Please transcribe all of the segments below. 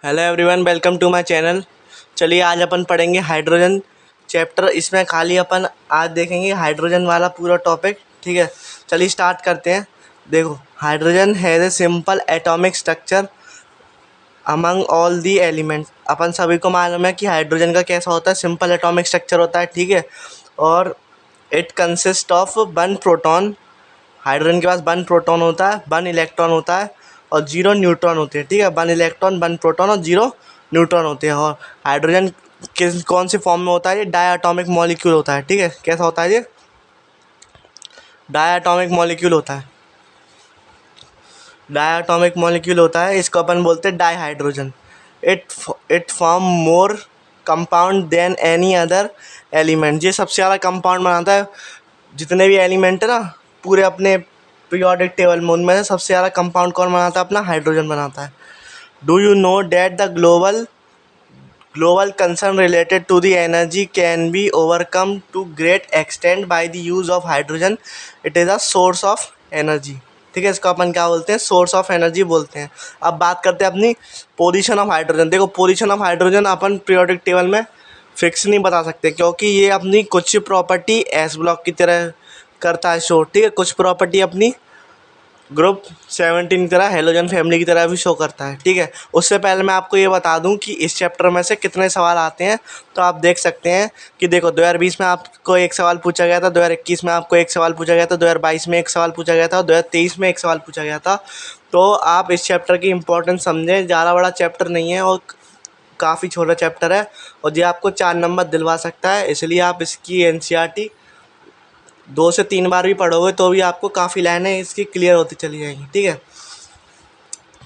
Hello everyone, welcome to my channel. चलिए आज अपन पढ़ेंगे हाइड्रोजन चैप्टर। इसमें खाली अपन आज देखेंगे हाइड्रोजन वाला पूरा टॉपिक। ठीक है, चलिए स्टार्ट करते हैं। देखो, hydrogen has a simple atomic structure among all the elements. अपन सभी को मालूम है कि हाइड्रोजन का कैसा होता है, सिंपल एटॉमिक स्ट्रक्चर होता है। ठीक है, और it consist of one proton. Hydrogen के पास वन प्रोटॉन होता है, वन इलेक्ट्रॉन होता है और जीरो न्यूट्रॉन होते हैं। ठीक है, वन इलेक्ट्रॉन, वन प्रोटॉन और जीरो न्यूट्रॉन होते हैं। और हाइड्रोजन किस कौन से फॉर्म में होता है? ये डायटॉमिक मॉलिक्यूल होता है। ठीक है, कैसा होता है ये? डायटॉमिक मॉलिक्यूल होता है। डायटॉमिक मॉलिक्यूल होता है, इसको अपन बोलते हैं dihydrogen. It form more compound than any other element. ये सबसे ज़्यादा कंपाउंड बनाता है जितने भी एलिमेंट है ना पूरे अपने पीरियोडिक टेबल में, उनमें से सबसे ज़्यादा कंपाउंड कौन बनाता है? अपना हाइड्रोजन बनाता है। Do you know that the global concern related to the energy can be overcome to great extent by the use of hydrogen? It is a source of energy। ठीक है, इसको अपन क्या बोलते हैं? सोर्स ऑफ एनर्जी बोलते हैं। अब बात करते हैं अपनी पोजीशन ऑफ हाइड्रोजन। देखो, position of hydrogen upon periodic table में फिक्स नहीं बता सकते, क्योंकि ये अपनी कुछ प्रॉपर्टी एस ब्लॉक की तरह करता है शो। ठीक है, कुछ प्रॉपर्टी अपनी ग्रुप 17 की तरह, हेलोजन फैमिली की तरह भी शो करता है। ठीक है, उससे पहले मैं आपको ये बता दूं कि इस चैप्टर में से कितने सवाल आते हैं। तो आप देख सकते हैं कि देखो, 2020 में आपको एक सवाल पूछा गया था, 2021 में आपको एक सवाल पूछा गया था, 2022 में एक सवाल पूछा गया था और 2023 में एक सवाल पूछा गया था। तो आप इस चैप्टर की इंपॉर्टेंस समझें। ज़्यादा बड़ा चैप्टर नहीं है और काफ़ी छोटा चैप्टर है, और ये आपको 4 नंबर दिलवा सकता है। इसलिए आप इसकी NCERT 2 से 3 बार भी पढ़ोगे तो भी आपको काफ़ी लाइनें इसकी क्लियर होती चली जाएंगी। ठीक है,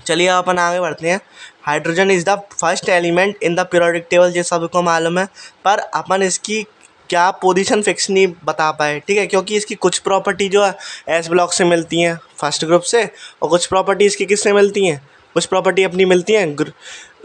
चलिए अपन आगे बढ़ते हैं। Hydrogen is the first element in the periodic table, ये सबको मालूम है, पर अपन इसकी क्या पोजीशन फिक्स नहीं बता पाए। ठीक है, क्योंकि इसकी कुछ प्रॉपर्टी जो है एस ब्लॉक से मिलती हैं, फर्स्ट ग्रुप से, और कुछ प्रॉपर्टी इसकी किससे मिलती हैं? कुछ प्रॉपर्टी अपनी मिलती हैं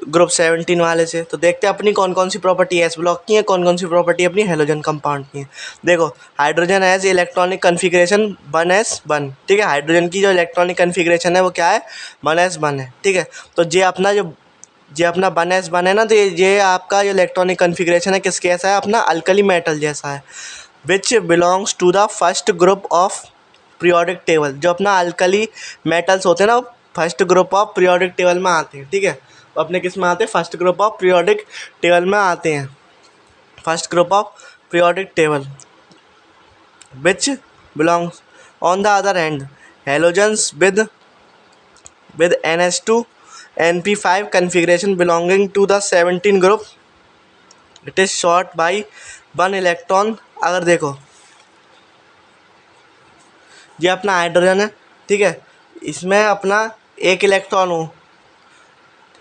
ग्रुप 17 वाले से। तो देखते हैं अपनी कौन कौन सी प्रॉपर्टी एस ब्लॉक की है, कौन कौन सी प्रॉपर्टी अपनी हेलोजन कंपाउंड की है। देखो, hydrogen as electronic configuration 1s1। ठीक है, हाइड्रोजन की जो इलेक्ट्रॉनिक कन्फिग्रेशन है वो क्या है? 1s1 है। ठीक है, तो ये अपना 1s1 है ना, तो ये आपका जो इलेक्ट्रॉनिक कन्फिग्रेशन है किस कैसा है? अपना अल्कली मेटल जैसा है, which belongs to the first group of periodic table. जो अपना अल्कली मेटल्स होते हैं ना, first group of periodic table में आते हैं। ठीक है, वो अपने किस में आते हैं? First group of periodic table में आते हैं। First group of periodic table which belongs on the other hand halogens with NH2 NP5 configuration belonging to the 17 group। It is short by 1 electron। अगर देखो, ये अपना हाइड्रोजन है। ठीक है, इसमें अपना एक इलेक्ट्रॉन हो,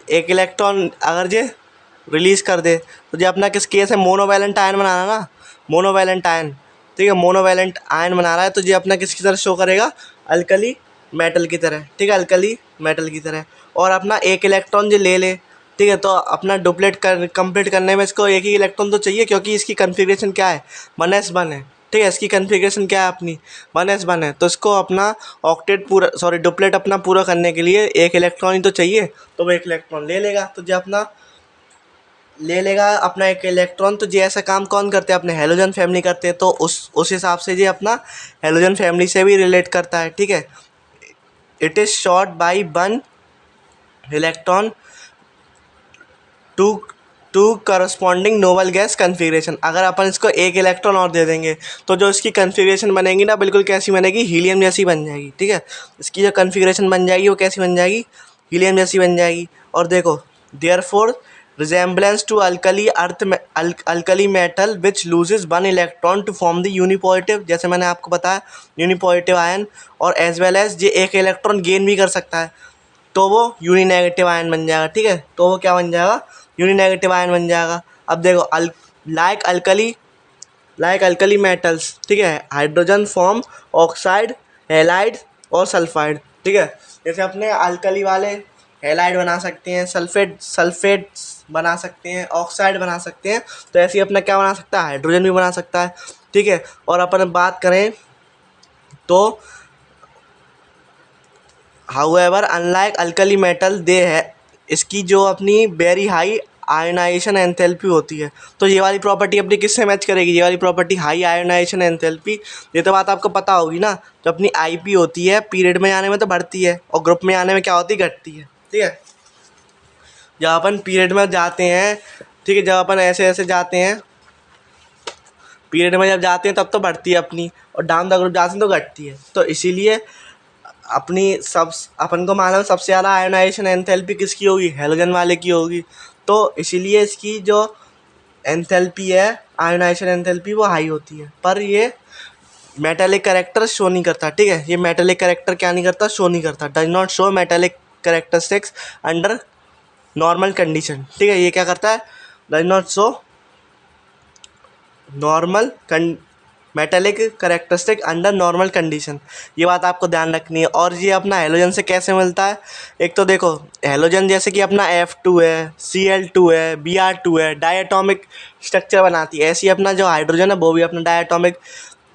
एक इलेक्ट्रॉन अगर ये रिलीज़ कर दे तो ये अपना किस केस है? मोनोवैलेंट आयन बना रहा है ना, मोनोवैलेंट आयन। ठीक है, मोनोवैलेंट आयन बना रहा है, तो ये अपना किसकी तरह शो करेगा? अल्कली मेटल की तरह। ठीक है, अल्कली मेटल की तरह। और अपना एक इलेक्ट्रॉन जो ले ले, ठीक है, तो अपना डुप्लेट कंप्लीट करने में इसको एक ही इलेक्ट्रॉन तो चाहिए, क्योंकि इसकी कन्फिग्रेशन क्या है? 1s1 है। ठीक है, इसकी कन्फिग्रेशन क्या है? अपनी 1s1 है, तो इसको अपना ऑक्टेट पूरा, सॉरी, डुप्लेट अपना पूरा करने के लिए एक इलेक्ट्रॉन ही तो चाहिए, तो वो एक इलेक्ट्रॉन ले लेगा। तो जो अपना ले लेगा अपना एक इलेक्ट्रॉन, तो ये ऐसा काम कौन करते हैं? अपने हेलोजन फैमिली करते हैं। तो उस हिसाब से ये अपना हेलोजन फैमिली से भी रिलेट करता है। ठीक है, it is short by 1 electron to to corresponding noble gas configuration. अगर अपन इसको एक इलेक्ट्रॉन और दे देंगे तो जो इसकी कन्फिग्रेशन बनेगी ना, बिल्कुल कैसी बनेगी? हीलियम जैसी बन जाएगी। ठीक है, इसकी जो कन्फिग्रेशन बन जाएगी वो कैसी बन जाएगी? हीलियम जैसी बन जाएगी। और देखो, therefore resemblance to alkali metal which loses 1 electron to form the unipositive। जैसे मैंने आपको बताया, यूनिपॉजिटिव आयन, और एज वेल एज ये एक इलेक्ट्रॉन गेन भी कर सकता है, तो वो यूनिनेगेटिव आयन बन जाएगा। ठीक है, तो वो क्या बन जाएगा? यूनिनेगेटिव आयन बन जाएगा। अब देखो, लाइक अल्कली मेटल्स, ठीक है, हाइड्रोजन फॉर्म ऑक्साइड, हैलाइड और सल्फाइड। ठीक है, जैसे अपने अल्कली वाले हैलाइड बना सकते हैं, सल्फेट बना सकते हैं, ऑक्साइड बना सकते हैं, तो ऐसे ही अपना क्या बना सकता है? हाइड्रोजन भी बना सकता है। ठीक है, और अपन बात करें तो however unlike alkali metal इसकी जो अपनी वेरी हाई आयोनाइजेशन एंथैल्पी होती है। तो ये वाली प्रॉपर्टी अपनी किससे मैच करेगी? ये वाली प्रॉपर्टी हाई आयोनाइजेशन एंथैल्पी, ये तो बात आपको पता होगी ना। जो अपनी आईपी होती है पीरियड में आने में तो बढ़ती है और ग्रुप में आने में क्या होती है? घटती है। ठीक है, जब अपन पीरियड में जाते हैं, ठीक है, जब अपन ऐसे ऐसे जाते हैं पीरियड में, जब जाते हैं तब तो बढ़ती है अपनी, और डाउन द ग्रुप जाते हैं तो घटती है। तो इसीलिए अपनी सब अपन को मालूम सबसे ज़्यादा आयोनाइजेशन एंथैल्पी किसकी होगी? हैलोजन वाले की होगी। तो इसीलिए इसकी जो एंथैल्पी है, आयोनाइजेशन एंथैल्पी, वो हाई होती है। पर ये मेटालिक कैरेक्टर शो नहीं करता। ठीक है, ये मेटालिक कैरेक्टर क्या नहीं करता? शो नहीं करता। Does not show metallic characteristics under normal condition. ठीक है, ये क्या करता है? Does not show normal metallic characteristic under normal condition. ये बात आपको ध्यान रखनी है। और ये अपना हेलोजन से कैसे मिलता है? एक तो देखो, हेलोजन जैसे कि अपना F2 है, Cl2 है, Br2 है, डायटोमिक स्ट्रक्चर बनाती है। ऐसे ही अपना जो हाइड्रोजन है वो भी अपना डायटोमिक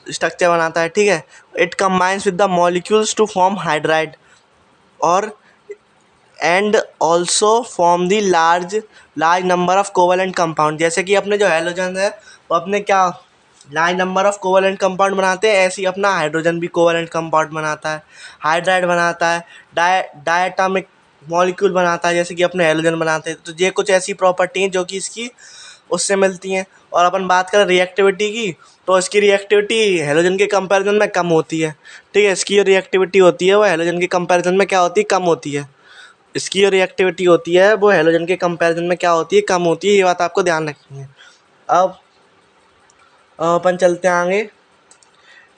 स्ट्रक्चर बनाता है। ठीक है, it combines with the molecules to form hydride और and also form the large number of covalent compound. जैसे कि अपने जो हेलोजन है वो अपने क्या large number of covalent compound बनाते हैं, ऐसे ही अपना हाइड्रोजन भी कोवेलेंट कंपाउंड बनाता है, हाइड्राइड बनाता है, डायटोमिक मॉलिक्यूल बनाता है, जैसे कि अपने हेलोजन बनाते हैं। तो ये कुछ ऐसी प्रॉपर्टी हैं जो कि इसकी उससे मिलती हैं। और अपन बात करें रिएक्टिविटी की, तो इसकी रिएक्टिविटी हेलोजन के कंपैरिजन में कम होती है। ठीक है, इसकी जो रिएक्टिविटी होती है वो हेलोजन के कंपैरिजन में क्या होती है? कम होती है। इसकी जो रिएक्टिविटी होती है वो हेलोजन के कंपैरिजन में क्या होती है? कम होती है। ये बात आपको ध्यान रखनी है। अब अपन चलते हैं आगे।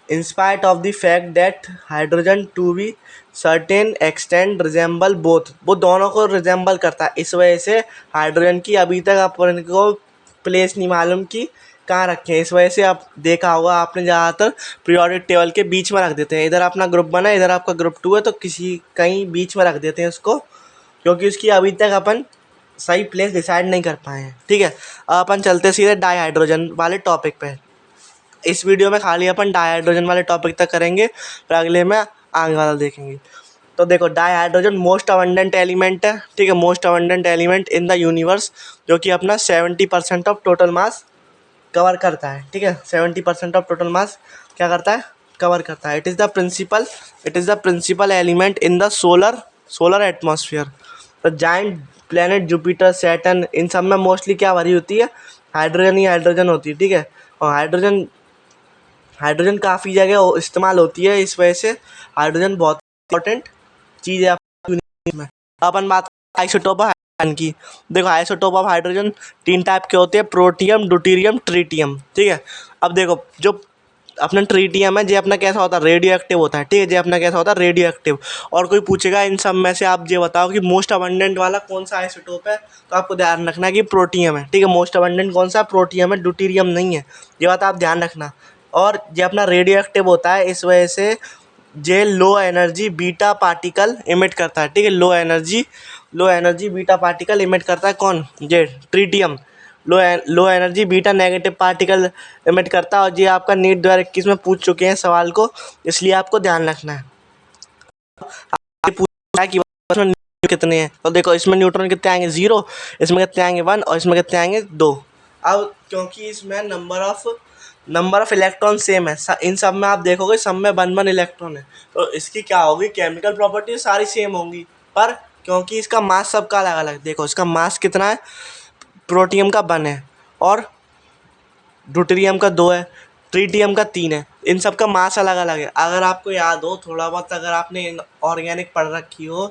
In spite of the fact that hydrogen to be certain extend resemble both, वो दोनों को रिजेंबल करता है। इस वजह से हाइड्रोजन की अभी तक अपन को प्लेस नहीं मालूम कि कहाँ रखें। इस वजह से आप देखा होगा आपने ज़्यादातर पीरियोडिक टेबल के बीच में रख देते हैं। इधर अपना ग्रुप बना है, इधर आपका ग्रुप 2 है, तो किसी कहीं बीच में रख देते हैं उसको, क्योंकि उसकी अभी तक अपन सही प्लेस डिसाइड नहीं कर पाए हैं। ठीक है, अब अपन चलते सीधे डाईहाइड्रोजन वाले टॉपिक पे। इस वीडियो में खाली अपन डाईहाइड्रोजन वाले टॉपिक तक करेंगे, फिर अगले में आगे वाला देखेंगे। तो देखो, डाईहाइड्रोजन मोस्ट अबंडेंट एलिमेंट है। ठीक है, most abundant element in the universe, जो कि अपना 70% ऑफ टोटल मास कवर करता है। ठीक है, 70% ऑफ टोटल मास क्या करता है? कवर करता है। It is the principal element in the solar atmosphere. The giant planet Jupiter, Saturn, इन सब में मोस्टली क्या भरी होती है? हाइड्रोजन ही हाइड्रोजन होती है। ठीक है, और हाइड्रोजन काफ़ी जगह इस्तेमाल होती है। इस वजह से हाइड्रोजन बहुत इंपॉर्टेंट चीज़ है आपकी में। अपन बात आइसोटोप ऑफ हाइड्रोजन की। देखो, आइसोटोप ऑफ हाइड्रोजन 3 टाइप के होते हैं, प्रोटियम, ड्यूटेरियम, ट्रिटियम। ठीक है, अब देखो, जो अपना ट्रिटियम है, ये अपना कैसा होता है? रेडियो एक्टिव होता है। ठीक है, ये अपना कैसा होता है? Radio active. और कोई पूछेगा इन सब में से आप ये बताओ कि मोस्ट अबंडेंट वाला कौन सा आइसोटोप है, तो आपको ध्यान रखना है कि प्रोटियम है। ठीक है, मोस्ट अबंडेंट कौन सा? प्रोटियम है, ड्यूटेरियम नहीं है। ये बात आप ध्यान रखना। और ये अपना रेडियो एक्टिव होता है, इस वजह से ये low energy beta particle emit करता है। ठीक है, low energy beta particle emit करता है। कौन? ये tritium low energy beta negative particle emit करता है। और ये आपका नीट 2021 में पूछ चुके हैं सवाल को, इसलिए आपको ध्यान रखना है। आपसे पूछा है कि इसमें न्यूट्रॉन कितने हैं, तो देखो इसमें न्यूट्रॉन कितने आएंगे? 0, इसमें कितने आएंगे? 1, और इसमें कितने आएंगे? 2। अब क्योंकि इसमें नंबर ऑफ इलेक्ट्रॉन सेम है, इन सब में आप देखोगे सब में 1 इलेक्ट्रॉन है, तो इसकी क्या होगी? केमिकल प्रॉपर्टी सारी सेम होंगी। पर क्योंकि इसका मास सबका अलग अलग, देखो इसका मास कितना है? प्रोटियम का 1 है, और ड्यूटेरियम का 2 है, ट्रिटियम का 3 है। इन सब का मास अलग अलग है। अगर आपको याद हो थोड़ा बहुत, अगर आपने ऑर्गेनिक पढ़ रखी हो,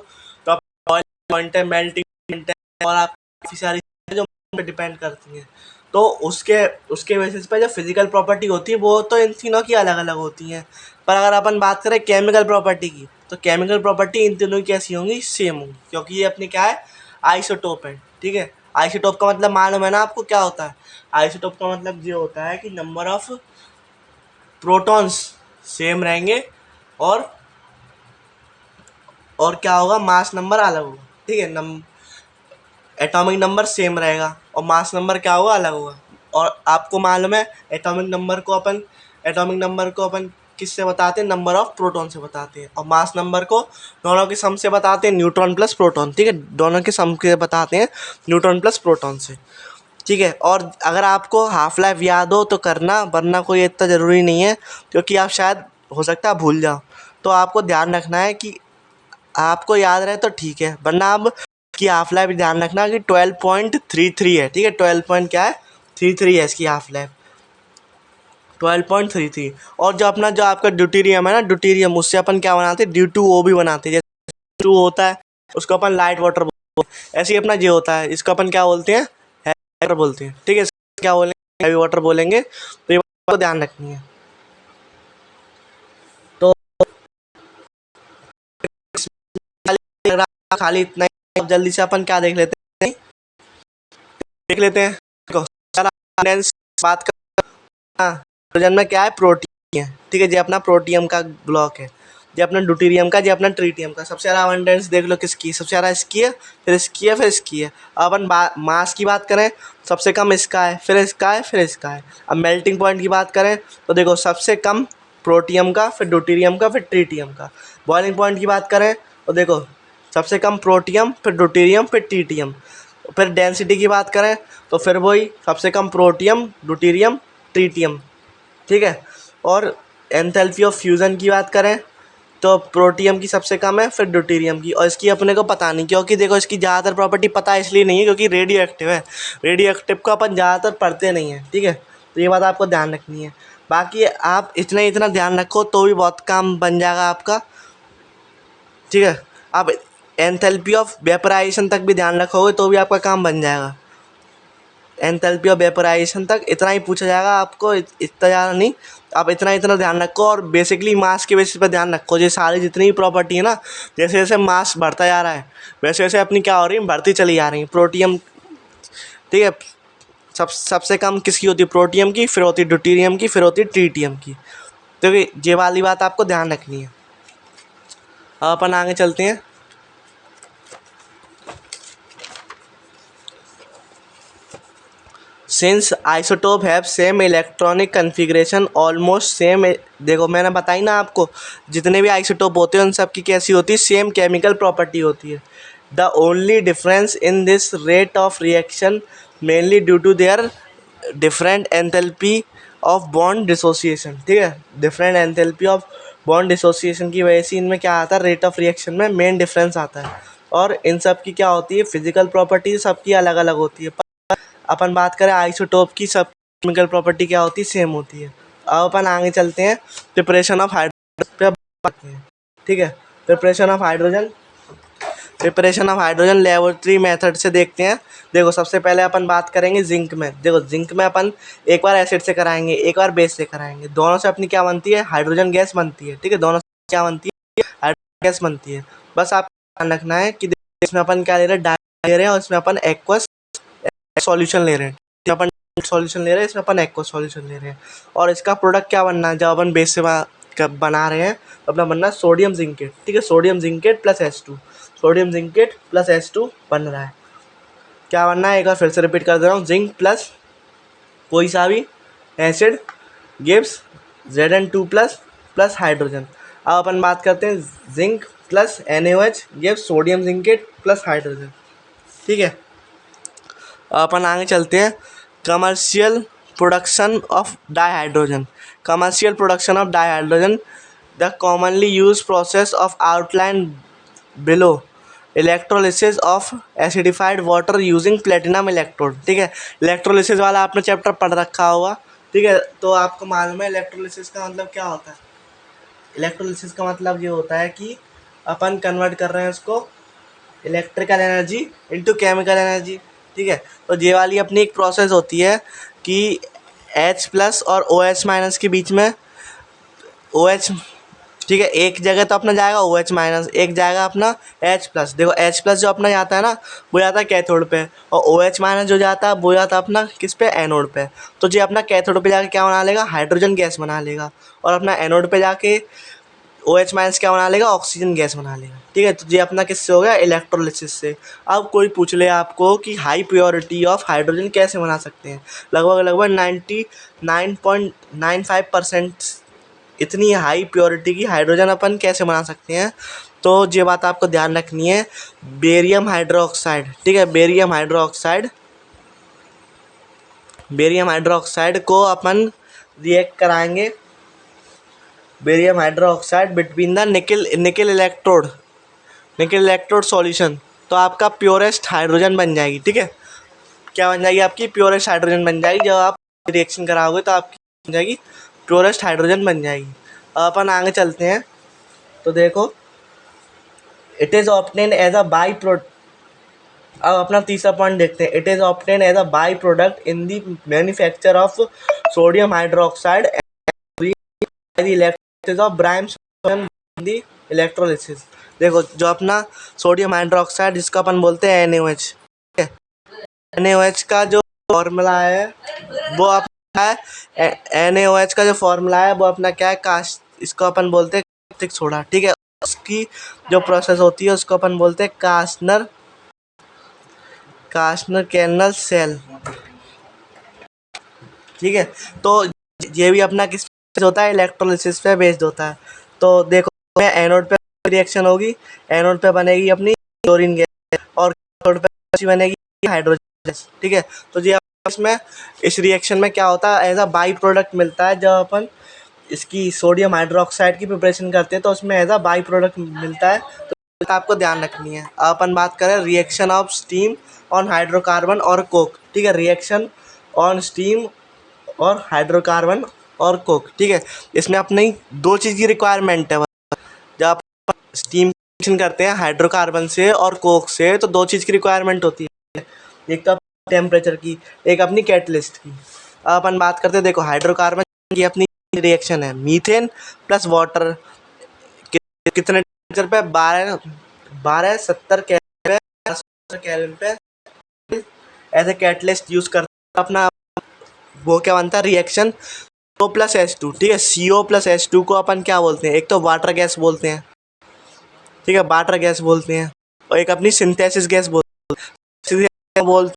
तो आप बॉइलिंग पॉइंट है, मेल्टिंग पॉइंट है, और आप काफ़ी सारी चीज़ें जो पे डिपेंड करती हैं, तो उसके बेसिस पे जो फिजिकल प्रॉपर्टी होती है वो तो इन तीनों की अलग अलग होती हैं। पर अगर अपन बात करें केमिकल प्रॉपर्टी की, तो केमिकल प्रॉपर्टी इन तीनों की कैसी होंगी? सेम होंगी, क्योंकि ये अपनी क्या है? आइसोटोप है। ठीक है, आइसोटोप का मतलब मालूम है ना आपको क्या होता है? आइसोटोप का मतलब ये होता है कि नंबर ऑफ प्रोटॉन्स सेम रहेंगे, और क्या होगा? मास नंबर अलग होगा। ठीक है, एटॉमिक नंबर सेम रहेगा और मास नंबर क्या होगा? अलग होगा। और आपको मालूम है एटॉमिक नंबर को अपन किससे बताते हैं, नंबर ऑफ प्रोटॉन से बताते हैं, और मास नंबर को दोनों के सम से बताते हैं, न्यूट्रॉन प्लस प्रोटॉन, ठीक है, दोनों के सम के बताते हैं न्यूट्रॉन प्लस प्रोटॉन से, ठीक है। और अगर आपको हाफ लाइफ याद हो तो करना, वरना कोई इतना ज़रूरी नहीं है, क्योंकि आप शायद हो सकता है भूल जाओ, तो आपको ध्यान रखना है कि आपको याद रहे तो ठीक है, वरना आप की हाफ लाइफ ध्यान रखना कि 12.33 है, ठीक है, 12 पॉइंट क्या है 33 है इसकी हाफ लाइफ, 12.33। और जो अपना जो आपका ड्यूटेरियम है ना, ड्यूटेरियम, उससे अपन क्या बनाते हैं, ड्यू2ओ भी बनाते हैं, जैसे 2 होता है उसको अपन लाइट वाटर बोलते हैं, ऐसे ही अपना जे होता है इसको अपन क्या बोलते हैं, हैवी वाटर बोलते हैं, ठीक है, क्या बोलेंगे, हैवी वाटर बोलेंगे, तो ये बात को ध्यान रखनी है। तो खाली इतना ही, जल्दी से अपन क्या देख लेते हैं, देखो बात कर, हाइड्रोजन में क्या है, प्रोटीन है, ठीक है, ये अपना प्रोटियम का ब्लॉक है, ये अपना ड्यूटेरियम का, ये अपना ट्रीटियम का। सबसे ज़्यादा अबंडेंस देख लो किसकी, सबसे ज़्यादा इसकी है, फिर इसकी है, फिर इसकी है। अब अपन मास की बात करें, सबसे कम इसका है, फिर इसका है, फिर इसका है। अब मेल्टिंग पॉइंट की बात करें तो देखो सबसे कम प्रोटियम का, फिर ड्यूटेरियम का, फिर ट्रीटियम का। बॉइलिंग पॉइंट की बात करें तो देखो सबसे कम प्रोटियम, फिर ड्यूटेरियम, फिर ट्रीटियम। फिर डेंसिटी की बात करें तो फिर वही सबसे कम प्रोटियम, ड्यूटेरियम, ट्रीटियम, ठीक है। और एंथैल्पी ऑफ फ्यूज़न की बात करें तो प्रोटियम की सबसे कम है, फिर ड्यूटेरियम की, और इसकी अपने को पता नहीं, क्योंकि देखो इसकी ज़्यादातर प्रॉपर्टी पता इसलिए नहीं है क्योंकि रेडियो एक्टिव है, रेडियो एक्टिव को अपन ज़्यादातर पढ़ते नहीं हैं, ठीक है, तो ये बात आपको ध्यान रखनी है। बाकी आप इतना ध्यान रखो तो भी बहुत काम बन जाएगा आपका, ठीक है। आप एंथैल्पी ऑफ वेपराइजेशन तक भी ध्यान रखोगे तो भी आपका काम बन जाएगा, एंथैल्पी ऑफ वेपराइजेशन तक इतना ही पूछा जाएगा आपको, इतना ज़्यादा नहीं, आप इतना ध्यान रखो। और बेसिकली मास के बेसिस पर ध्यान रखो, ये सारी जितनी भी प्रॉपर्टी है ना, जैसे जैसे मास बढ़ता जा रहा है वैसे वैसे अपनी क्या हो रही है, बढ़ती चली जा रही है। प्रोटियम, ठीक है, सबसे कम किसकी होती है, प्रोटियम की, फिर होती है ड्यूटेरियम की, फिर होती है ट्रीटियम की, तो ये वाली बात आपको ध्यान रखनी है। अब अपन आगे चलते हैं। Since isotope have same electronic configuration almost same, देखो मैंने बताई ना आपको, जितने भी आइसोटोप होते हैं उन सब की कैसी होती है, सेम केमिकल प्रॉपर्टी होती है। The only difference in this rate of reaction mainly due to their different enthalpy of bond dissociation, ठीक है, different enthalpy of bond dissociation की वजह से इनमें क्या आता है, रेट ऑफ रिएक्शन में मेन डिफरेंस आता है। और इन सब की क्या होती है, फिजिकल प्रॉपर्टी सबकी अलग अलग होती है। अपन बात करें आइसोटोप की, सब केमिकल प्रॉपर्टी क्या होती है, सेम होती है। अब अपन आगे चलते हैं, प्रिपरेशन ऑफ हाइड्रोजन पे बात हैं, ठीक है। Preparation of hydrogen laboratory method से देखते हैं। देखो सबसे पहले अपन बात करेंगे जिंक में। देखो जिंक में अपन एक बार एसिड से कराएंगे, एक बार बेस से कराएंगे, दोनों से अपनी क्या बनती है, हाइड्रोजन गैस बनती है, ठीक है, दोनों से क्या बनती है, हाइड्रोजन गैस बनती है। बस आप ध्यान रखना है कि इसमें अपन क्या ले रहे हैं, डाई ले रहे हैं, और इसमें अपन एक्वस सॉल्यूशन ले रहे हैं, अपन सॉल्यूशन ले रहे हैं, इसमें अपन एक्वस सॉल्यूशन ले रहे हैं। और इसका प्रोडक्ट क्या बनना है, जब अपन बेस से बना रहे हैं तो अपना बनना है सोडियम जिंकेट, ठीक है, sodium zincate plus H2, sodium zincate plus H2 बन रहा है। क्या बनना है, एक बार फिर से रिपीट कर दे रहा हूँ, जिंक प्लस कोई सा भी acid gives Zn2 plus plus hydrogen. अब अपन बात करते हैं zinc plus NaOH gives sodium zincate plus hydrogen, ठीक है। अपन आगे चलते हैं, commercial production of dihydrogen. Commercial production of dihydrogen, the commonly use process of outline below, electrolysis of acidified water using platinum electrode, ठीक है। इलेक्ट्रोलिसिस वाला आपने chapter पढ़ रखा होगा, ठीक है, तो आपको मालूम है इलेक्ट्रोलिसिस का मतलब क्या होता है। इलेक्ट्रोलिसिस का मतलब ये होता है कि अपन कन्वर्ट कर रहे हैं उसको electrical energy into chemical energy, ठीक है। तो ये वाली अपनी एक प्रोसेस होती है कि H प्लस और OH माइनस के बीच में OH, ठीक है, एक जगह तो अपना जाएगा OH माइनस, एक जाएगा अपना H प्लस। देखो H प्लस जो अपना जाता है ना, वो जाता है कैथोड पे, और OH माइनस जो जाता है वो जाता है अपना किस पे, एनोड पे। तो ये अपना कैथोड पे जाके क्या बना लेगा, हाइड्रोजन गैस बना लेगा, और अपना एनोड पे जाके OH माइनस क्या बना लेगा, ऑक्सीजन गैस बना लेगा, ठीक है। तो ये अपना किससे हो गया, इलेक्ट्रोलिसिस से। अब कोई पूछ ले आपको कि हाई प्योरिटी ऑफ हाइड्रोजन कैसे बना सकते हैं, लगभग 99.95% इतनी हाई प्योरिटी की हाइड्रोजन अपन कैसे बना सकते हैं, तो ये बात आपको ध्यान रखनी है। बेरियम हाइड्रोक्साइड, ठीक है, बेरियम हाइड्रोक्साइड को अपन रिएक्ट कराएंगे, बेरियम हाइड्रोक्साइड बिटवीन द निकल इलेक्ट्रोड सॉल्यूशन, तो आपका प्योरेस्ट हाइड्रोजन बन जाएगी। ठीक है, क्या बन जाएगी, आपकी प्योरेस्ट हाइड्रोजन बन जाएगी। जब आप रिएक्शन कराओगे तो आपकी बन जाएगी प्योरेस्ट हाइड्रोजन बन जाएगी। अब अपन आगे चलते हैं, तो देखो it is obtained as a by product. अब अपना तीसरा पॉइंट देखते हैं। It is obtained as a by product in the manufacture of sodium hydroxide of brine electrolysis. देखो जो अपना सोडियम हाइड्रोक्साइड जिसको अपन बोलते हैं NaOH, NaOH का जो फॉर्मूला है वो अपना है, NaOH का जो फॉर्मूला है वो अपना क्या है, कास्ट, इसको अपन बोलते हैं कास्टिक सोडा। ठीक है, उसकी जो प्रोसेस होती है उसको अपन बोलते हैं कास्टनर कैनल सेल। ठीक है, तो ये भी अपना किस पे होता है, इलेक्ट्रोलिसिस पे बेस्ड होता है। तो देखो एनोड पे रिएक्शन होगी, एनोड पे बनेगी अपनी क्लोरीन गैस और कैथोड पे बनेगी हाइड्रोजन गैस। ठीक है, तो ये इसमें इस रिएक्शन में क्या होता है, एज अ बाई प्रोडक्ट मिलता है। जब अपन इसकी सोडियम हाइड्रोक्साइड की प्रिपरेशन करते हैं तो उसमें एज अ बाई प्रोडक्ट मिलता है, तो आपको ध्यान रखनी है। अब अपन बात करें reaction of steam on hydrocarbon और कोक। ठीक है, रिएक्शन ऑन स्टीम और हाइड्रोकार्बन और कोक। ठीक है, इसमें अपनी दो चीज़ की रिक्वायरमेंट है। जब आप स्टीम रिएक्शन करते हैं हाइड्रोकार्बन से और कोक से तो दो चीज़ की रिक्वायरमेंट होती है, एक तो टेम्परेचर की, एक अपनी कैटलिस्ट की। अब अपन बात करते हैं, देखो हाइड्रोकार्बन की अपनी रिएक्शन है मीथेन प्लस वाटर, कितने टेम्परेचर पे, 1270 केल्विन पे एज ए कैटलिस्ट यूज करते हैं। अपना वो क्या बनता है, रिएक्शन CO प्लस H2। ठीक है, CO प्लस H2 को अपन क्या बोलते हैं, एक तो वाटर गैस बोलते हैं, ठीक है, वाटर गैस बोलते हैं, और एक अपनी सिंथेसिस गैस बोलते हैं,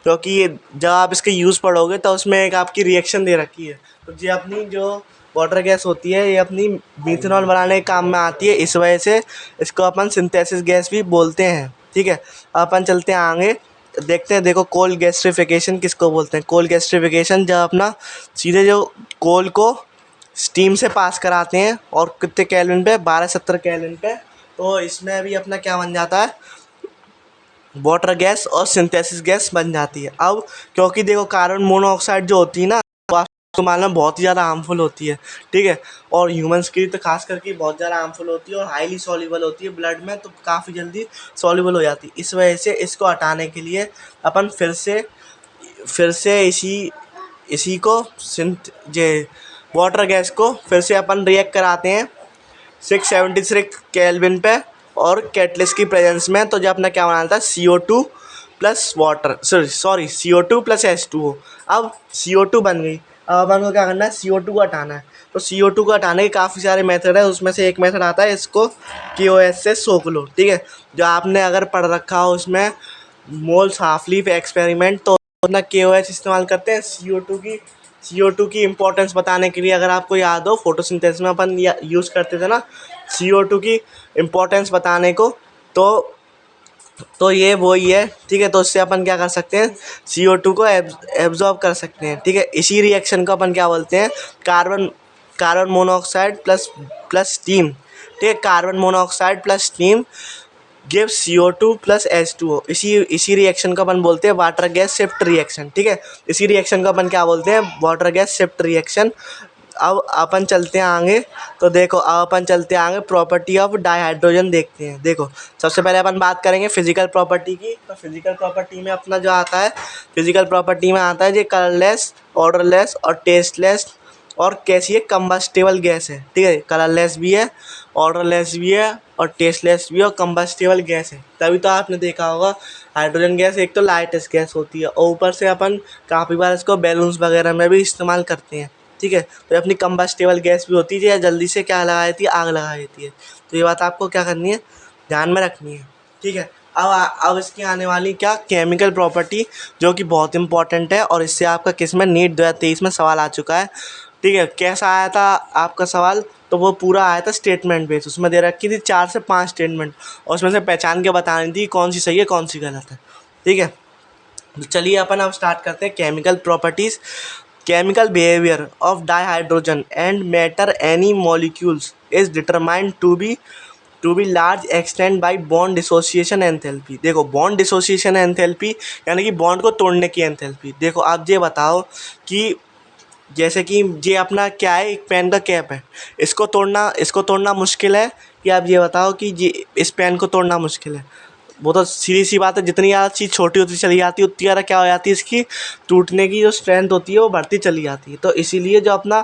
क्योंकि ये जब आप इसके यूज़ पढ़ोगे तो उसमें एक आपकी रिएक्शन दे रखी है। तो ये अपनी जो वाटर गैस होती है ये अपनी मिथेनॉल बनाने के काम में आती है, इस वजह से इसको अपन सिंथेसिस गैस भी बोलते हैं। ठीक है, अपन चलते हैं आगे, देखते हैं। देखो कोल गैस्ट्रिफिकेशन किसको बोलते हैं, कोल गैस्ट्रिफिकेशन जब अपना सीधे जो कोल को स्टीम से पास कराते हैं और कितने केल्विन पे, 1270 केल्विन पे, तो इसमें भी अपना क्या बन जाता है, वाटर गैस और सिंथेसिस गैस बन जाती है। अब क्योंकि देखो कार्बन मोनोऑक्साइड जो होती है ना, आपको मालूम बहुत ही ज़्यादा हार्मफुल होती है। ठीक है, और ह्यूमंस के लिए तो खास करके बहुत ज़्यादा हार्मफुल होती है और हाईली सॉल्युबल होती है ब्लड में, तो काफ़ी जल्दी सॉल्युबल हो जाती है। इस वजह से इसको हटाने के लिए अपन फिर से इसी को जे वाटर गैस को फिर से अपन रिएक्ट कराते हैं 673 केल्विन पे और कैटलिस्ट की प्रेजेंस में। तो जब अपना क्या बनाना था, CO2 plus water, sorry CO2 plus H2O। अब CO2 बन गई, अब अपन को क्या करना है, CO2 को हटाना है। तो CO2 को हटाने के काफ़ी सारे मेथड है, उसमें से एक मेथड आता है इसको KOH से सोख लो। ठीक है, जो आपने अगर पढ़ रखा हो उसमें मोल्स हाफ लीफ एक्सपेरिमेंट, तो अपना KOH इस्तेमाल करते हैं CO2 की इम्पोर्टेंस बताने के लिए। अगर आपको याद हो फोटोसिंथेसिस में अपन यूज़ करते थे ना CO2 की इम्पोर्टेंस बताने को, तो ये वही है। ठीक है, तो इससे अपन क्या कर सकते हैं, CO2 को एब्जॉर्ब कर सकते हैं। ठीक है, इसी रिएक्शन को अपन क्या बोलते हैं, कार्बन मोनोऑक्साइड प्लस स्टीम। ठीक है, carbon monoxide plus steam give CO2 plus H2O। इसी रिएक्शन को अपन बोलते हैं वाटर गैस शिफ्ट रिएक्शन। ठीक है, इसी रिएक्शन को अपन क्या बोलते हैं, वाटर गैस शिफ्ट रिएक्शन। अब अपन चलते हैं आगे, तो देखो अब अपन चलते हैं आगे, प्रॉपर्टी ऑफ डाइहाइड्रोजन देखते हैं। देखो सबसे पहले अपन बात करेंगे फिजिकल प्रॉपर्टी की। तो फिजिकल प्रॉपर्टी में अपना जो आता है, फिजिकल प्रॉपर्टी में आता है जो कलरलेस, ऑर्डरलेस और टेस्टलेस और कैसी है, कंबस्टेबल गैस है। ठीक है, कलरलेस भी है, ऑर्डरलेस भी है और टेस्टलेस भी है और कंबस्टेबल गैस है। तभी तो आपने देखा होगा हाइड्रोजन गैस एक तो लाइटेस्ट गैस होती है और ऊपर से अपन काफ़ी बार इसको बैलून्स वगैरह में भी इस्तेमाल करते हैं। ठीक है, तो अपनी कंबस्टेबल गैस भी होती है, जल्दी से क्या लगा देती है, आग लगा देती है। तो ये बात आपको क्या करनी है, ध्यान में रखनी है। ठीक है, अब इसकी आने वाली क्या केमिकल प्रॉपर्टी जो कि बहुत इंपॉर्टेंट है और इससे आपका किस में नीट 2023 में सवाल आ चुका है, ठीक है, कैसा आया था आपका सवाल? तो वो पूरा आया था स्टेटमेंट बेस, उसमें दे रखी थी 4 से 5 स्टेटमेंट और उसमें से पहचान के बतानी थी कौन सी सही है कौन सी गलत है। ठीक है, तो चलिए अपन अब स्टार्ट करते हैं chemical properties. Chemical behaviour of dihydrogen and matter any molecules is determined to be large extend by bond dissociation enthalpy. देखो बॉन्ड डिसोसिएशन एंथैल्पी यानी कि बॉन्ड को तोड़ने की एंथैल्पी। देखो आप ये बताओ कि जैसे कि ये अपना क्या है, एक पेन का कैप है, इसको तोड़ना मुश्किल है कि आप ये बताओ कि ये इस पेन को तोड़ना मुश्किल है? वो तो सीधी सी बात है, जितनी ज़्यादा चीज़ छोटी होती चली जाती है उतनी ज़्यादा क्या हो जाती है, इसकी टूटने की जो स्ट्रेंथ होती है वो बढ़ती चली जाती है। तो इसीलिए जो अपना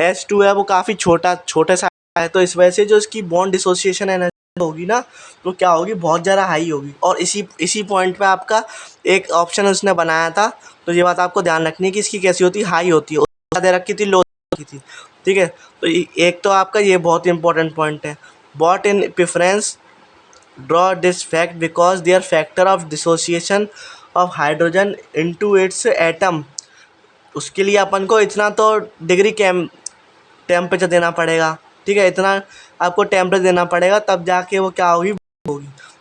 H2 है वो काफ़ी छोटे सा है, तो इस वजह से जो इसकी बॉन्ड डिसोसिएशन एनर्जी होगी ना तो क्या होगी, बहुत ज़्यादा हाई होगी। और इसी पॉइंट पे आपका एक ऑप्शन उसने बनाया था, तो ये बात आपको ध्यान रखनी है कि इसकी कैसी होती है, हाई होती है। दे रखी थी, लो रखी थी। ठीक है, तो एक तो आपका ये बहुत इंपॉर्टेंट पॉइंट है। Both in preference draw this fact because their factor of dissociation of hydrogen into its atom, उसके लिए अपन को इतना तो डिग्री टेम्परेचर देना पड़ेगा। ठीक है, इतना आपको टेम्परेचर देना पड़ेगा तब जाके वो क्या होगी।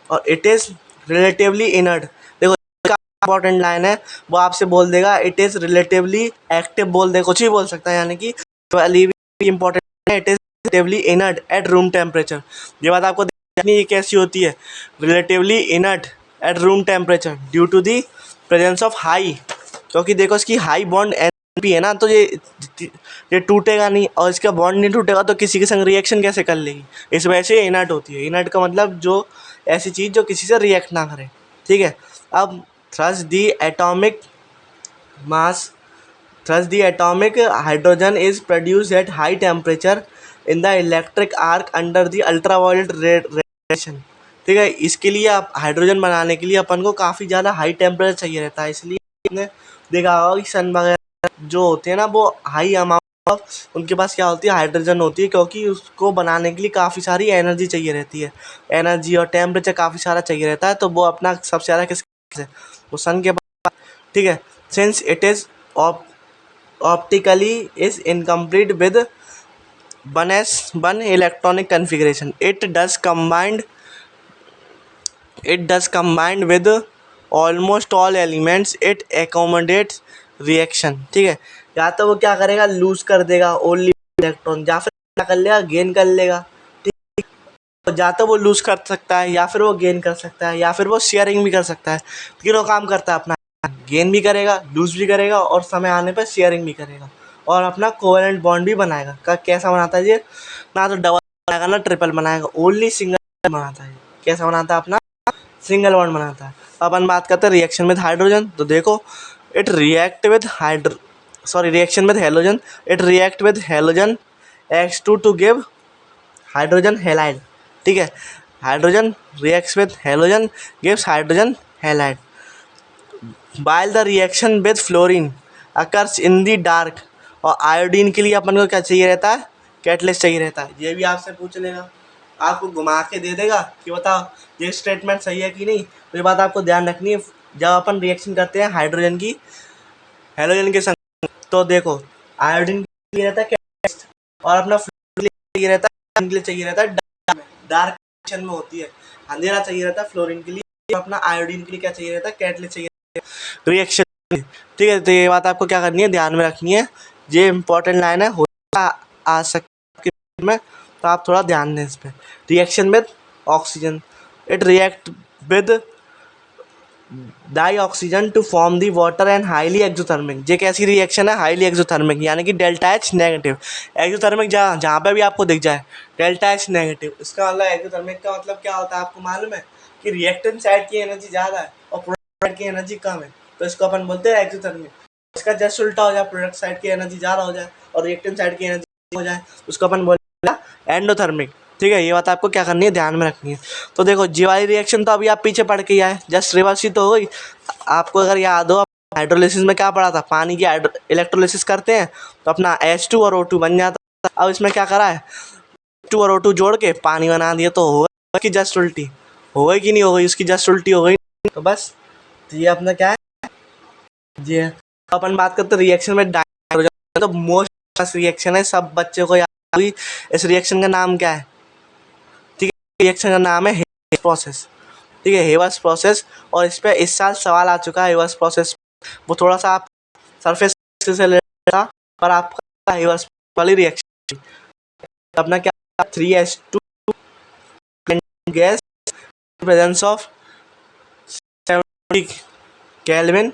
और इट इज़ रिलेटिवली इनर्ट। देखो इंपॉर्टेंट लाइन है, वो आपसे बोल देगा इट इज़ रिलेटिवली एक्टिव, बोल दे कुछ भी बोल सकता है, यानी कि इंपॉर्टेंट है, it is relatively inert at room temperature. ये बात आपको देखनी ये कैसी होती है, relatively inert at room temperature due to the presence of high, क्योंकि देखो इसकी हाई बॉन्ड एनर्जी है ना, तो ये टूटेगा नहीं, और इसका बॉन्ड नहीं टूटेगा तो किसी के संग रिएक्शन कैसे कर लेगी, इस वजह से इनर्ट होती है। इनर्ट का मतलब जो ऐसी चीज़ जो किसी से रिएक्ट ना करे। ठीक है, अब thus the atomic mass Thus, the atomic hydrogen is produced at high temperature in the electric arc under the ultraviolet radiation। ठीक है, इसके लिए आप हाइड्रोजन बनाने के लिए अपन को काफ़ी ज़्यादा हाई टेम्परेचर चाहिए रहता है, इसलिए आपने देखा होगा कि सन वगैरह जो होते हैं ना वो हाई अमाउंट ऑफ उनके पास क्या होती है, हाइड्रोजन होती है, क्योंकि उसको बनाने के लिए काफ़ी सारी एनर्जी चाहिए रहती है, एनर्जी और टेम्परेचर काफ़ी सारा चाहिए रहता है, तो वो अपना सबसे ज़्यादा किसके है, वो सन के पास। ठीक है, since it is optically is incomplete with one electronic configuration, it does combined with almost all elements, it accommodates reaction। ठीक है, या तो वो क्या करेगा, लूज कर देगा ओनली इलेक्ट्रॉन, या फिर क्या कर लेगा, गेन कर लेगा। ठीक है, या तो वो लूज कर सकता है, या फिर वो गेन कर सकता है, या फिर वो शेयरिंग भी कर सकता है। तीनों काम करता है अपना, गेन भी करेगा, लूज भी करेगा, और समय आने पर शेयरिंग भी करेगा, और अपना कोवेलेंट बॉन्ड भी बनाएगा। कैसा बनाता है ये, ना तो डबल बनाएगा ना ट्रिपल बनाएगा, ओनली सिंगल बनाता है। कैसा बनाता है, अपना सिंगल बॉन्ड बनाता है। अपन बात करते हैं रिएक्शन विद हाइड्रोजन, तो देखो it react with reaction with halogen, it react with halogen X2 to give hydrogen halide. ठीक है, hydrogen reacts with halogen gives hydrogen halide. while the reaction with fluorine occurs in the dark, और iodine के लिए अपन को क्या चाहिए रहता है, कैटलिस्ट चाहिए रहता है। ये भी आपसे पूछ लेगा, आपको घुमा के दे देगा कि बताओ ये स्टेटमेंट सही है कि नहीं। तो ये बात आपको ध्यान रखनी है जब अपन रिएक्शन करते हैं हाइड्रोजन की हेलोजन के संग। तो देखो आयोडीन के लिए रहता है कैटलिस्ट, और अपना फ्लोरीन के लिए रहता है, के लिए चाहिए रहता है डार्क कंडीशन में होती है, अंधेरा चाहिए रहता है फ्लोरीन के लिए, अपना आयोडीन के लिए क्या चाहिए रहता है, कैटलिस्ट चाहिए रिएक्शन। ठीक है, तो ये बात आपको क्या करनी है, ध्यान में रखनी है, ये इंपॉर्टेंट लाइन है, होता आ सकती में, तो आप थोड़ा ध्यान दें इस पर। Reaction with oxygen, it react with dioxygen to form the water and highly exothermic. ये कैसी रिएक्शन है, हाईली एक्सोथर्मिक, यानी कि डेल्टा एच नेगेटिव। एक्सोथर्मिक जहाँ पे भी आपको दिख जाए डेल्टा एच नेगेटिव, इसका मतलब एक्सोथर्मिक का मतलब क्या होता है, आपको मालूम है कि रिएक्टेंट साइड की एनर्जी ज़्यादा है और प्रोडक्ट साइड की एनर्जी कम है, तो इसको अपन बोलते हैं एक्सोथर्मिक। इसका जस्ट उल्टा हो जाए, प्रोडक्ट साइड की एनर्जी ज़्यादा हो जाए और रिएक्टेंट साइड की एनर्जी हो जाए, उसको अपन बोलते हैं एंडोथर्मिक। ठीक है, ये बात आपको क्या करनी है, ध्यान में रखनी है। तो देखो जी वाली रिएक्शन तो अभी आप पीछे पढ़ के ही आए, जस्ट रिवर्स ही तो हो गई। आपको अगर याद हो, हाइड्रोलिसिस में क्या पढ़ा था, पानी की इलेक्ट्रोलिसिस करते हैं तो अपना H2 और O2 बन जाता है। अब इसमें क्या करा है, H2 और O2 जोड़ के पानी बना दिया, तो होगा उसकी जस्ट उल्टी, हो गई कि नहीं हो गई, उसकी जस्ट उल्टी हो गई। तो बस, तो ये अपना क्या है, ये अपन बात करते हैं रिएक्शन में हाइड्रोजन, तो मोस्ट रिएक्शन है, सब बच्चों को याद हुई। इस रिएक्शन का नाम क्या है? ठीक है, रिएक्शन का नाम है हेवर्स प्रोसेस। ठीक है, हेवर्स प्रोसेस। और इस पे इस साल सवाल आ चुका है हेवर्स प्रोसेस। वो थोड़ा सा आप सरफेस से ले था, पर आपका हेवर्स वाली रिएक्शन अपना क्या 3H2 gas presence of 70 kelvin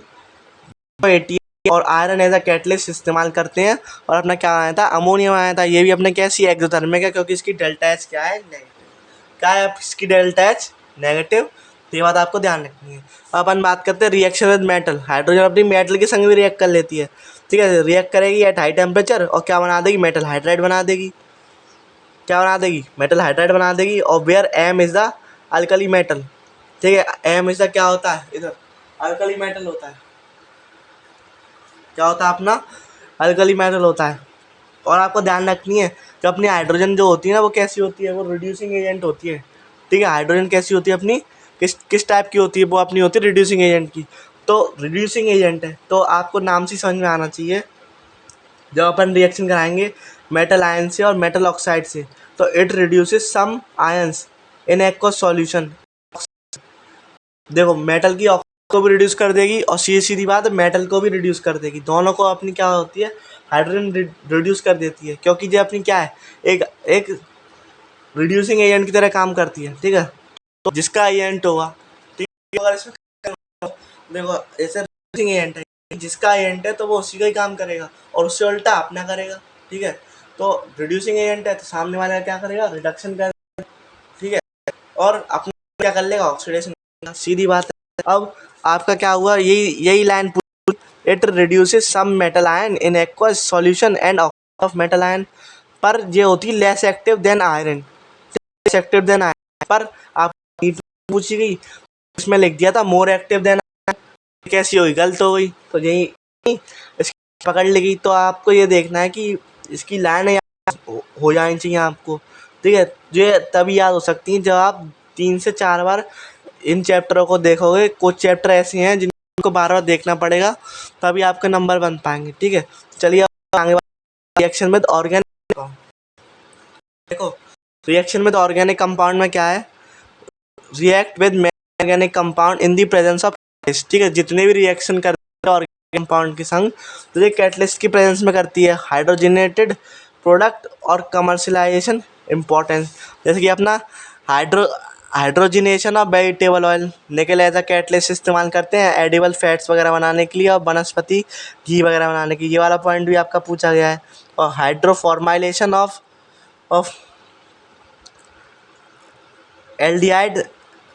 80 और आयरन एज अ कैटलिस्ट इस्तेमाल करते हैं। और अपना क्या आया था? अमोनियम आया था। ये भी अपने कैसी एक्सोथर्मिक है, क्योंकि इसकी डेल्टा एच क्या है? नेगेटिव। क्या है इसकी डेल्टा एच? नेगेटिव। ये बात आपको ध्यान रखनी है। अपन बात करते हैं रिएक्शन विद मेटल। हाइड्रोजन अपनी मेटल के संग भी रिएक्ट कर लेती है। ठीक है, रिएक्ट करेगी एट हाई टेम्परेचर और क्या बना देगी? मेटल हाइड्राइड बना देगी। क्या बना देगी? मेटल हाइड्राइड बना देगी। और where M is the alkali metal. ठीक है, एम इज द क्या होता है? इधर अल्कली मेटल होता है। क्या होता है अपना? अल्कली मेटल होता है। और आपको ध्यान रखनी है कि अपनी हाइड्रोजन जो होती है ना, वो कैसी होती है? वो रिड्यूसिंग एजेंट होती है। ठीक है, हाइड्रोजन कैसी होती है अपनी? किस टाइप की होती है? वो अपनी होती है रिड्यूसिंग एजेंट की। तो रिड्यूसिंग एजेंट है, तो आपको नाम से समझ में आना चाहिए। जब अपन रिएक्शन कराएंगे मेटल आयन से और मेटल ऑक्साइड से, तो it reduces some ions in aqueous solution. देखो, मेटल की को भी रिड्यूस कर देगी और सीधी बात मेटल को भी रिड्यूस कर देगी। दोनों को अपनी क्या होती है? हाइड्रोजन रिड्यूस कर देती है, क्योंकि ये अपनी क्या है? एक एक रिड्यूसिंग एजेंट की तरह काम करती है। ठीक है, तो जिसका एजेंट होगा, ठीक है, अगर इसमें देखो ऐसे रिड्यूसिंग एजेंट है, जिसका एजेंट है तो वो उसी का ही काम करेगा और उससे उल्टा अपना करेगा। ठीक है, तो रिड्यूसिंग एजेंट है तो सामने वाला क्या करेगा? रिडक्शन कर। ठीक है, और अपना क्या कर लेगा? ऑक्सीडेशन। सीधी बात है। अब आपका क्या हुआ? यही लाइन पूरी। It reduces some metal ion in aqueous solution and of metal ion. पर ये होती है less active than iron. Less active than iron, पर आप पूछी गई, इसमें लिख दिया था मोर एक्टिव देन आयरन। कैसी होगी? गलत हो गई। तो यही इसकी पकड़ लेगी। तो आपको ये देखना है कि इसकी लाइन हो जानी चाहिए आपको। ठीक है, ये तभी याद हो सकती है जब आप 3 से 4 बार इन चैप्टरों को देखोगे। कुछ चैप्टर ऐसे हैं जिनको बार बार देखना पड़ेगा, तभी आपके नंबर बन पाएंगे। ठीक है, चलिए आगे रिएक्शन विद ऑर्गेनिक। देखो, रिएक्शन विद ऑर्गेनिक कंपाउंड में क्या है? React with organic compound in the presence of catalyst. ठीक है, जितने भी रिएक्शन करते हैं ऑर्गेनिक कंपाउंड के संग, तो ये कैटलिस्ट की प्रेजेंस में करती है। हाइड्रोजनेटेड प्रोडक्ट और कमर्शलाइजेशन इम्पोर्टेंस, जैसे कि अपना हाइड्रोजिनेशन ऑफ वेजिटेबल ऑयल। निकल एज अ कैटलिस्ट इस्तेमाल करते हैं एडिबल फैट्स वगैरह बनाने के लिए और वनस्पति घी वगैरह बनाने के लिए। ये वाला पॉइंट भी आपका पूछा गया है। और hydroformylation of aldehyde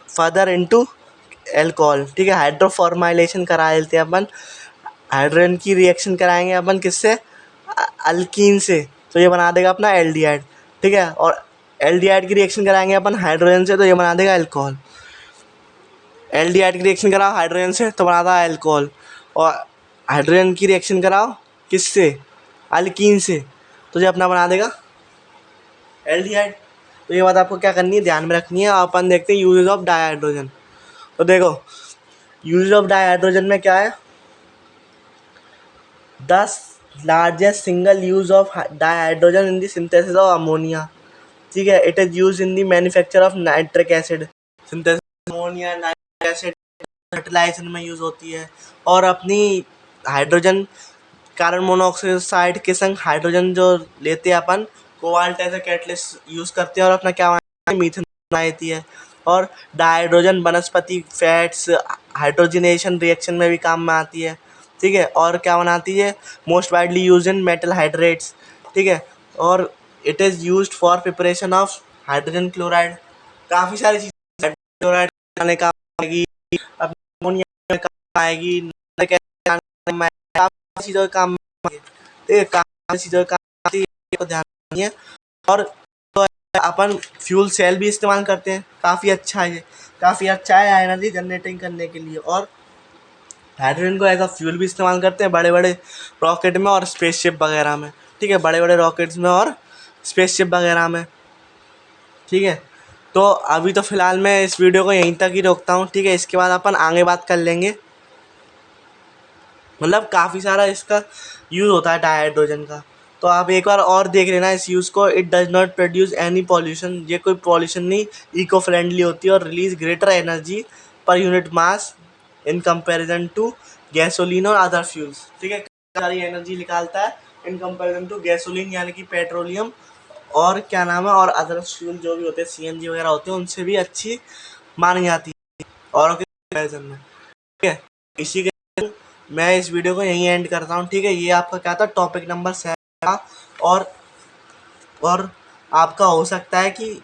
further into alcohol. ठीक है, हाइड्रोफॉर्माइलेशन करा लेते हैं अपन। हाइड्रोजन की रिएक्शन कराएंगे अपन किससे? अल्कीन से, तो ये बना देगा अपना एल्डिहाइड। ठीक है, और एल्डिहाइड की रिएक्शन कराएंगे अपन हाइड्रोजन से, तो ये बना देगा अल्कोहल। एल्डिहाइड की रिएक्शन कराओ हाइड्रोजन से तो बनाता है अल्कोहल। और हाइड्रोजन की रिएक्शन कराओ किससे? अल्कीन से, तो ये अपना बना देगा एल्डिहाइड। तो ये बात आपको क्या करनी है? ध्यान में रखनी है। अपन देखते हैं यूजेज ऑफ डाइहाइड्रोजन। तो देखो, यूजेज ऑफ डाइहाइड्रोजन में क्या है? 10 largest single use of dihydrogen in the synthesis of ammonia. ठीक है, it is use in the manufacture of nitric acid. Synthesis ammonia nitric acid fertilization में यूज होती है। और अपनी हाइड्रोजन कार्बन मोनोऑक्साइड के संग हाइड्रोजन जो लेते हैं अपन, cobalt as a catalyst use करते हैं और अपना क्या मीथेन बनाती है। और डाइहाइड्रोजन वनस्पति फैट्स हाइड्रोजनेशन रिएक्शन में भी काम में आती है। ठीक है, और क्या बनाती है? Most widely use in metal hydrates. ठीक है, और it is used for preparation of hydrogen chloride. काफ़ी सारी चीज़ें क्लोराइड बनाने का आएगी, अमोनिया में काम आएगी, काफ़ी चीज़ों का काम आएगी। ठीक है, काफ़ी चीज़ों का काम आती है, को ध्यान रखनी है। और तो अपन फ्यूल सेल भी इस्तेमाल करते हैं। काफ़ी अच्छा है, काफ़ी अच्छा है एनर्जी जनरेटिंग करने के लिए। और हाइड्रोजन को एज अ फ्यूल भी इस्तेमाल करते हैं बड़े बड़े रॉकेट में और स्पेसशिप वगैरह में। ठीक है, बड़े बड़े रॉकेट्स में और स्पेसशिप वगैरह में। ठीक है, तो अभी तो फ़िलहाल मैं इस वीडियो को यहीं तक ही रोकता हूँ। ठीक है, इसके बाद अपन आगे बात कर लेंगे। मतलब काफ़ी सारा इसका यूज़ होता है डाइहाइड्रोजन का। तो आप एक बार और देख लेना इस यूज़ को। It does not produce any pollution, ये कोई पॉल्यूशन नहीं, इको फ्रेंडली होती है और release greater energy per unit mass in comparison to gasoline और अदर फ्यूल्स। ठीक है, सारी एनर्जी निकालता है इन कंपैरिजन टू गैसोलीन यानी कि पेट्रोलियम और क्या नाम है, और अदर फ्यूल जो भी होते हैं सीएनजी वगैरह होते हैं, उनसे भी अच्छी मानी जाती है और के कंपैरिजन में। ठीक है, इसी के मैं इस वीडियो को यहीं एंड करता हूँ। ठीक है, ये आपका क्या था, टॉपिक नंबर 7 था। और आपका हो सकता है कि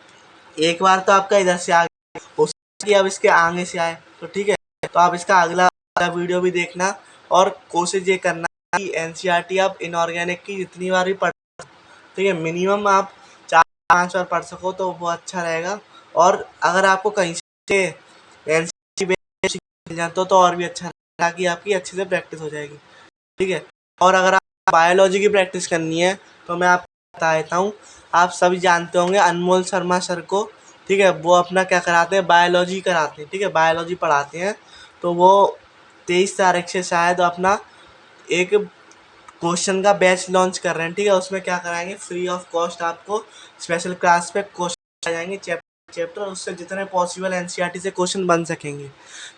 एक बार तो आपका इधर से आ गया, हो सकता है कि अब इसके आगे से आए, तो ठीक है, तो आप इसका अगला वीडियो भी देखना और कोशिश ये करना कि एनसीईआरटी आप इनऑर्गेनिक की जितनी बार भी पढ़, ठीक है, मिनिमम आप 4-5 बार पढ़ सको तो वो अच्छा रहेगा। और अगर आपको कहीं से एनसीईआरटी मिल जाए तो और भी अच्छा रहेगा, ताकि आपकी अच्छे से प्रैक्टिस हो जाएगी। ठीक है, और अगर आप बायोलॉजी की प्रैक्टिस करनी है तो मैं आपको बता देता हूँ। आप सभी जानते होंगे अनमोल शर्मा सर को। ठीक है, वो अपना क्या कराते हैं, बायोलॉजी कराते हैं। ठीक है, बायोलॉजी पढ़ाते हैं। तो वो 23 तारीख से शायद अपना एक क्वेश्चन का बैच लॉन्च कर रहे हैं। ठीक है, उसमें क्या कराएंगे, फ्री ऑफ कॉस्ट आपको स्पेशल क्लास पे क्वेश्चन आ जाएंगे चैप्टर, उससे जितने पॉसिबल एनसीईआरटी से क्वेश्चन बन सकेंगे,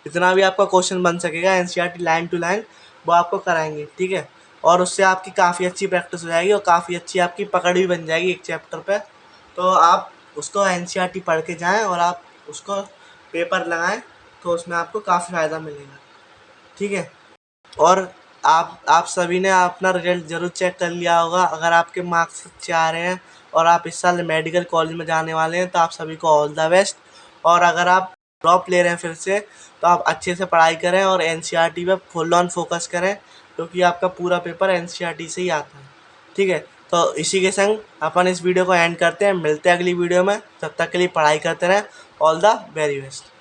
जितना भी आपका क्वेश्चन बन सकेगा एनसीईआरटी लाइन टू लाइन, वो आपको कराएंगे। ठीक है, और उससे आपकी काफ़ी अच्छी प्रैक्टिस हो जाएगी और काफ़ी अच्छी आपकी पकड़ भी बन जाएगी एक चैप्टर पे। तो आप उसको एनसीईआरटी पढ़ के जाएं और आप उसको पेपर लगाएं, तो उसमें आपको काफ़ी फ़ायदा मिलेगा। ठीक है, और आप सभी ने अपना रिजल्ट ज़रूर चेक कर लिया होगा। अगर आपके मार्क्स अच्छे आ रहे हैं और आप इस साल मेडिकल कॉलेज में जाने वाले हैं तो आप सभी को ऑल द बेस्ट। और अगर आप ड्रॉप ले रहे हैं फिर से, तो आप अच्छे से पढ़ाई करें और एनसीईआरटी पे फुल ऑन फोकस करें, क्योंकि आपका पूरा पेपर एनसीईआरटी से ही आता है। ठीक है, तो इसी के संग अपन इस वीडियो को एंड करते हैं, मिलते हैं अगली वीडियो में। तब तक के लिए पढ़ाई करते रहें। All the very best.